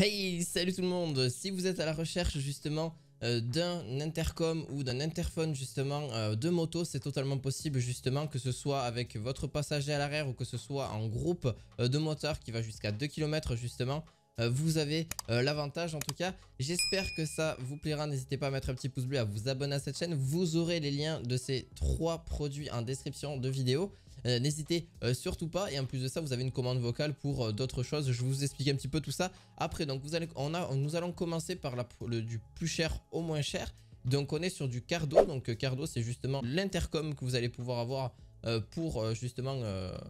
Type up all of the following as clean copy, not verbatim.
Hey, salut tout le monde. Si vous êtes à la recherche justement d'un intercom ou d'un interphone justement de moto, c'est totalement possible justement, que ce soit avec votre passager à l'arrière ou que ce soit en groupe de moteurs qui va jusqu'à 2 km justement. Vous avez l'avantage en tout cas. J'espère que ça vous plaira. N'hésitez pas à mettre un petit pouce bleu, à vous abonner à cette chaîne. Vous aurez les liens de ces 3 produits en description de vidéo. N'hésitez surtout pas, et en plus de ça vous avez une commande vocale pour d'autres choses. Je vais vous expliquer un petit peu tout ça après. Donc nous allons commencer par du plus cher au moins cher. Donc on est sur du Cardo. Donc Cardo, c'est justement l'intercom que vous allez pouvoir avoir pour justement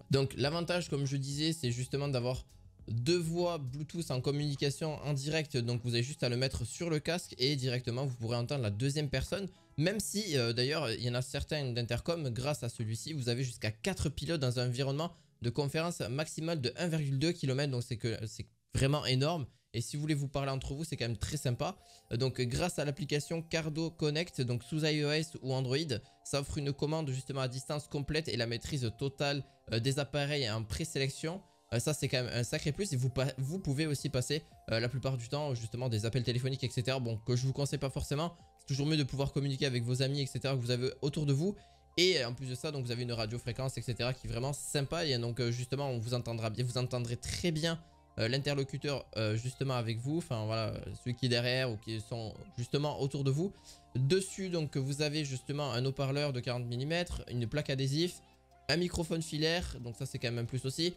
donc l'avantage, comme je disais, c'est justement d'avoir 2 voix Bluetooth en communication en direct. Donc vous avez juste à le mettre sur le casque et directement vous pourrez entendre la deuxième personne. Même si d'ailleurs il y en a certains d'intercom, grâce à celui-ci vous avez jusqu'à 4 pilotes dans un environnement de conférence maximale de 1,2 km. Donc c'est vraiment énorme. Et si vous voulez vous parler entre vous, c'est quand même très sympa. Donc grâce à l'application Cardo Connect, donc sous iOS ou Android, ça offre une commande justement à distance complète et la maîtrise totale des appareils en présélection. Ça c'est quand même un sacré plus. Et vous pouvez aussi passer la plupart du temps justement des appels téléphoniques, etc. Bon, que je vous conseille pas forcément. C'est toujours mieux de pouvoir communiquer avec vos amis, etc. que vous avez autour de vous. Et en plus de ça, donc vous avez une radiofréquence, etc. qui est vraiment sympa. Et donc justement on vous entendra bien, vous entendrez très bien l'interlocuteur justement avec vous. Enfin voilà, ceux qui est derrière ou qui sont justement autour de vous. Dessus donc vous avez justement un haut-parleur de 40 mm, une plaque adhésif, un microphone filaire. Donc ça c'est quand même un plus aussi.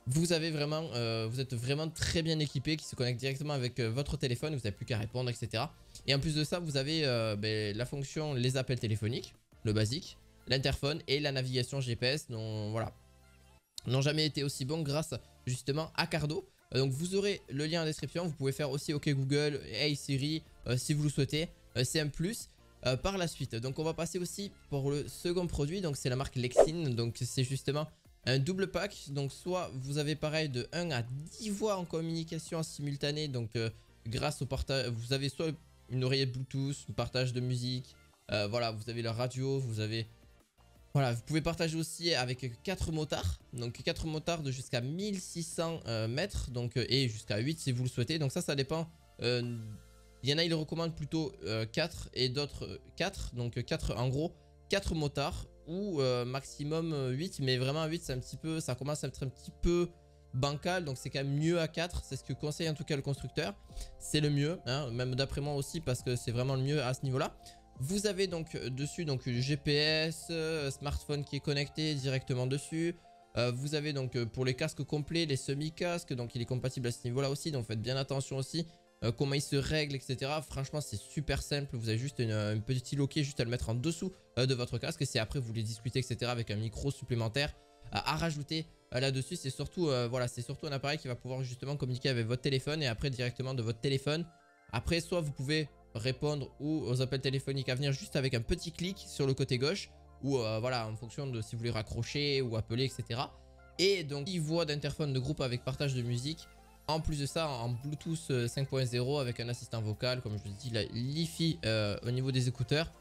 Vous avez vraiment, vous êtes vraiment très bien équipé, qui se connecte directement avec votre téléphone. Vous n'avez plus qu'à répondre, etc. Et en plus de ça, vous avez la fonction les appels téléphoniques, le basique, l'interphone et la navigation GPS. Donc voilà, n'ont jamais été aussi bons grâce justement à Cardo. Donc vous aurez le lien en description. Vous pouvez faire aussi OK Google, Hey Siri si vous le souhaitez. C'est un plus. Par la suite, donc on va passer aussi pour le second produit. Donc c'est la marque Lexin. Donc c'est justement un double pack. Donc soit vous avez pareil de 1 à 10 voix en communication en simultané. Donc grâce au partage, vous avez soit une oreillette Bluetooth, un partage de musique. Voilà, vous avez la radio, vous avez... Voilà, vous pouvez partager aussi avec 4 motards. Donc 4 motards de jusqu'à 1600 mètres. Donc, et jusqu'à 8 si vous le souhaitez. Donc ça dépend. Il y en a, ils recommandent plutôt 4 et d'autres 4. Donc 4 en gros, 4 motards ou maximum 8. Mais vraiment 8 c'est un petit peu, ça commence à être un petit peu bancal. Donc c'est quand même mieux à 4. C'est ce que conseille en tout cas le constructeur. C'est le mieux, hein, même d'après moi aussi, parce que c'est vraiment le mieux à ce niveau-là. Vous avez donc dessus donc le GPS, smartphone qui est connecté directement dessus. Vous avez donc pour les casques complets, les semi-casques, donc il est compatible à ce niveau là aussi. Donc faites bien attention aussi comment il se règle, etc. Franchement c'est super simple. Vous avez juste une petite loquet juste à le mettre en dessous de votre casque. Et si après vous voulez discuter, etc. avec un micro supplémentaire à rajouter là-dessus. C'est surtout, voilà, c'est surtout un appareil qui va pouvoir justement communiquer avec votre téléphone. Et après directement de votre téléphone. Après soit vous pouvez répondre ou aux appels téléphoniques à venir juste avec un petit clic sur le côté gauche, ou voilà, en fonction de si vous voulez raccrocher ou appeler, etc. Et donc 10 voix d'interphone de groupe avec partage de musique. En plus de ça, en Bluetooth 5.0 avec un assistant vocal, comme je vous dis, la Li-Fi au niveau des écouteurs.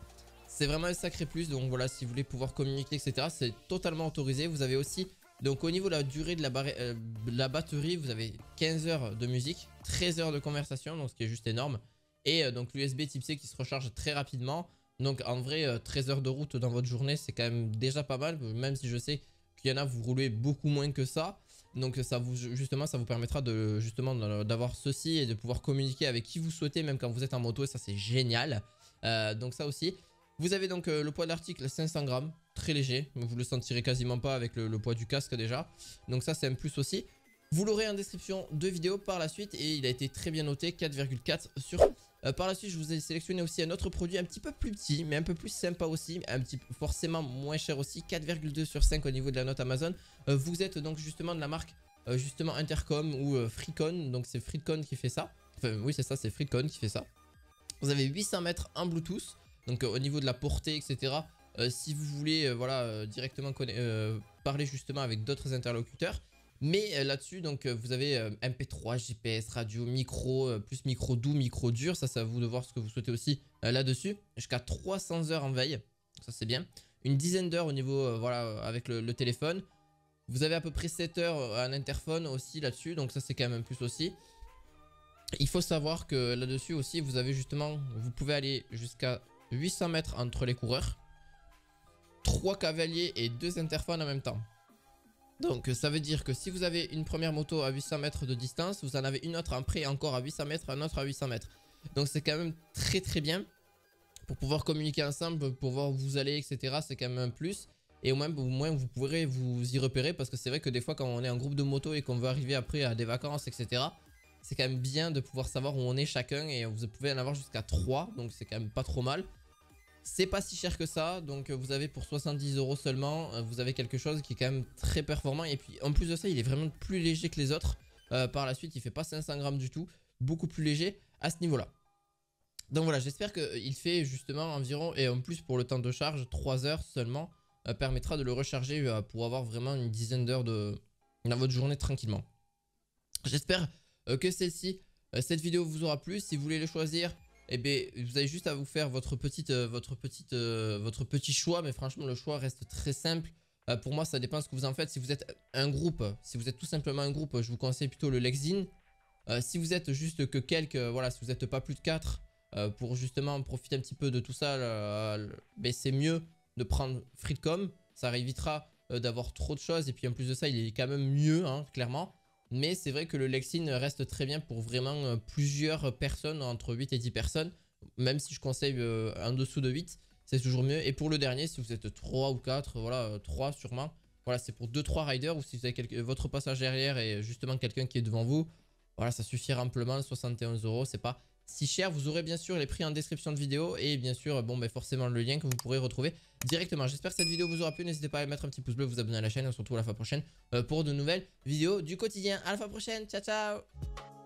C'est vraiment un sacré plus. Donc voilà, si vous voulez pouvoir communiquer, etc., c'est totalement autorisé. Vous avez aussi, donc au niveau de la durée de la batterie, vous avez 15 heures de musique, 13 heures de conversation, donc ce qui est juste énorme. Et donc l'USB type C qui se recharge très rapidement. Donc en vrai 13 heures de route dans votre journée, c'est quand même déjà pas mal. Même si je sais qu'il y en a, vous roulez beaucoup moins que ça. Donc ça vous, justement, ça vous permettra de justement d'avoir ceci et de pouvoir communiquer avec qui vous souhaitez, même quand vous êtes en moto. Et ça c'est génial. Donc ça aussi. Vous avez donc le poids de l'article 500 grammes, très léger. Vous le sentirez quasiment pas avec le poids du casque déjà. Donc ça c'est un plus aussi. Vous l'aurez en description de vidéo par la suite et il a été très bien noté, 4,4 sur... par la suite je vous ai sélectionné aussi un autre produit un petit peu plus petit mais un peu plus sympa aussi, un petit forcément moins cher aussi, 4,2 sur 5 au niveau de la note Amazon. Vous êtes donc justement de la marque justement Intercom ou Freecon, donc c'est Freecon qui fait ça. Enfin oui c'est ça, c'est Freecon qui fait ça. Vous avez 800 mètres en Bluetooth, donc au niveau de la portée, etc. Si vous voulez voilà, directement parler justement avec d'autres interlocuteurs. Mais là-dessus, donc vous avez MP3, GPS, radio, micro, plus micro doux, micro dur. Ça c'est à vous de voir ce que vous souhaitez aussi là-dessus. Jusqu'à 300 heures en veille, ça c'est bien. Une dizaine d'heures au niveau, voilà, avec le téléphone. Vous avez à peu près 7 heures en interphone aussi là-dessus, donc ça c'est quand même un plus aussi. Il faut savoir que là-dessus aussi, vous avez justement, vous pouvez aller jusqu'à 800 mètres entre les coureurs, 3 cavaliers et 2 interphones en même temps. Donc ça veut dire que si vous avez une première moto à 800 mètres de distance, vous en avez une autre après encore à 800 mètres, un autre à 800 mètres. Donc c'est quand même très très bien pour pouvoir communiquer ensemble, pour voir où vous allez, etc. C'est quand même un plus. Et au moins vous pourrez vous y repérer, parce que c'est vrai que des fois quand on est en groupe de moto et qu'on veut arriver après à des vacances, etc. C'est quand même bien de pouvoir savoir où on est chacun, et vous pouvez en avoir jusqu'à 3, donc c'est quand même pas trop mal. C'est pas si cher que ça, donc vous avez pour 70 € seulement, vous avez quelque chose qui est quand même très performant. Et puis en plus de ça, il est vraiment plus léger que les autres. Par la suite, il fait pas 500 grammes du tout, beaucoup plus léger à ce niveau-là. Donc voilà, j'espère qu'il fait justement environ, et en plus pour le temps de charge, 3 heures seulement, permettra de le recharger pour avoir vraiment une dizaine d'heures dans votre journée tranquillement. J'espère que cette vidéo vous aura plu. Si vous voulez le choisir, eh bien, vous avez juste à vous faire votre petit choix. Mais franchement, le choix reste très simple. Pour moi, ça dépend de ce que vous en faites. Si vous êtes un groupe, si vous êtes tout simplement un groupe, je vous conseille plutôt le Lexin. Si vous êtes juste que quelques, voilà, si vous n'êtes pas plus de 4, pour justement profiter un petit peu de tout ça, ben, c'est mieux de prendre Freecom. Ça évitera d'avoir trop de choses. Et puis en plus de ça, il est quand même mieux, hein, clairement. Mais c'est vrai que le Lexin reste très bien pour vraiment plusieurs personnes, entre 8 et 10 personnes. Même si je conseille en dessous de 8, c'est toujours mieux. Et pour le dernier, si vous êtes 3 ou 4, voilà, 3 sûrement. Voilà, c'est pour 2-3 riders, ou si vous avez votre passage derrière et justement quelqu'un qui est devant vous. Voilà, ça suffit amplement, 71 €, c'est pas si cher. Vous aurez bien sûr les prix en description de vidéo, et bien sûr, bon, ben forcément le lien que vous pourrez retrouver directement. J'espère que cette vidéo vous aura plu. N'hésitez pas à mettre un petit pouce bleu, vous abonner à la chaîne. On se retrouve à la fois prochaine pour de nouvelles vidéos du quotidien. À la fois prochaine, ciao ciao.